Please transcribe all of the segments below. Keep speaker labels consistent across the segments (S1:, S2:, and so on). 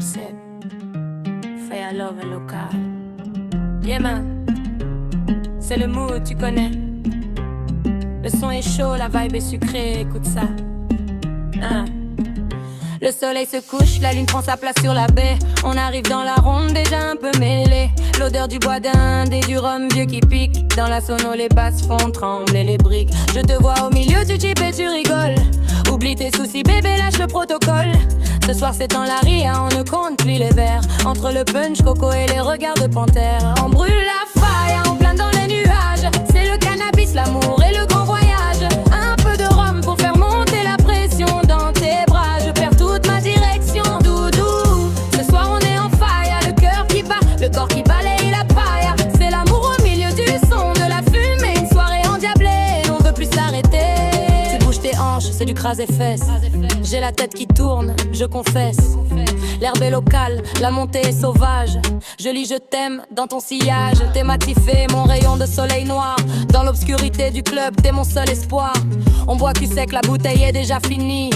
S1: Sep, Fire Love local. Yeah man, c'est le mood, tu connais. Le son est chaud, la vibe est sucrée, écoute ça. Hein. Le soleil se couche, la lune prend sa place sur la baie. On arrive dans la ronde, déjà un peu mêlé. L'odeur du bois d'Inde et du rhum vieux qui pique. Dans la sono, les basses font trembler les briques. Je te vois au milieu du jeep et tu rigoles. Oublie tes soucis, bébé, lâche le protocole. Ce soir c'est en la ria, on ne compte plus les verres. Entre le punch, coco et les regards de panthère. On brûle la fire, on plane dans les nuages. C'est le cannabis, l'amour et le grand voyage. Un peu de rhum pour faire monter la pression dans tes bras. Je perds toute ma direction, doudou. Ce soir on est en fire, le cœur qui bat, le corps qui balaye la paille. C'est l'amour au milieu du son, de la fumée, une soirée endiablée. On veut plus s'arrêter. Tu bouges tes hanches, c'est du crase et fesses. J'ai la tête qui tourne, je confesse. L'herbe est locale, la montée est sauvage. Je lis je t'aime dans ton sillage. T'es matifé, mon rayon de soleil noir. Dans l'obscurité du club, t'es mon seul espoir. On boit cul sec, la bouteille est déjà finie.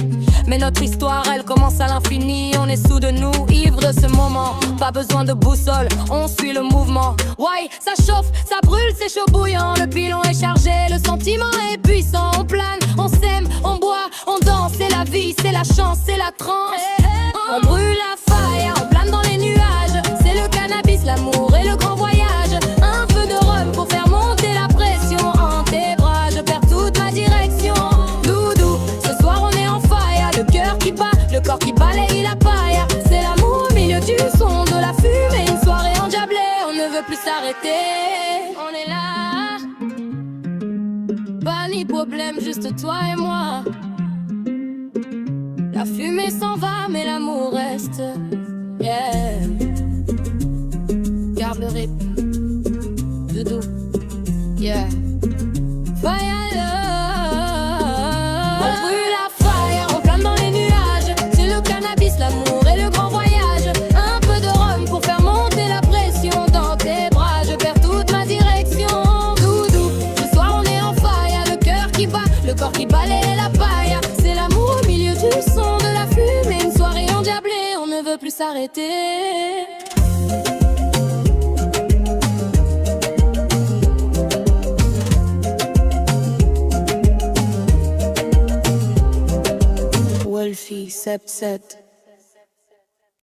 S1: Mais notre histoire, elle commence à l'infini. On est sous de nous, ivres de ce moment. Pas besoin de boussole, on suit le mouvement. Ouais, ça chauffe, ça brûle, c'est chaud bouillant. Le pilon est chargé, le sentiment est puissant. On plane, on s'aime, on boit, on danse. C'est la vie, c'est la chance, c'est la transe. On brûle la fire, on plane dans les nuages. C'est le cannabis, l'amour et le grand voyage. Un peu de rhum pour faire monter la pression. En tes bras, je perds toute ma direction. Doudou, ce soir on est en fire. Le cœur qui bat, le corps qui balaye la paille. C'est l'amour au milieu du son, de la fumée, une soirée endiablée. On ne veut plus s'arrêter. On est là. Pas ni problème, juste toi et moi. La fumée s'en va, mais l'amour reste. Yeah. Garde le rythme. Doudou. Yeah. Fire love. On brûle la fire, on plane dans les nuages. C'est le cannabis, l'amour et le grand voyage. Un peu de rhum pour faire monter la pression. Dans tes bras, je perds toute ma direction. Doudou. Ce soir, on est en fire. Le cœur qui bat, le corps qui balaye la paille. C'est l'amour au milieu du son, de la fumée, une soirée endiablée, on ne veut plus s'arrêter. Wolfie, Sep, Set.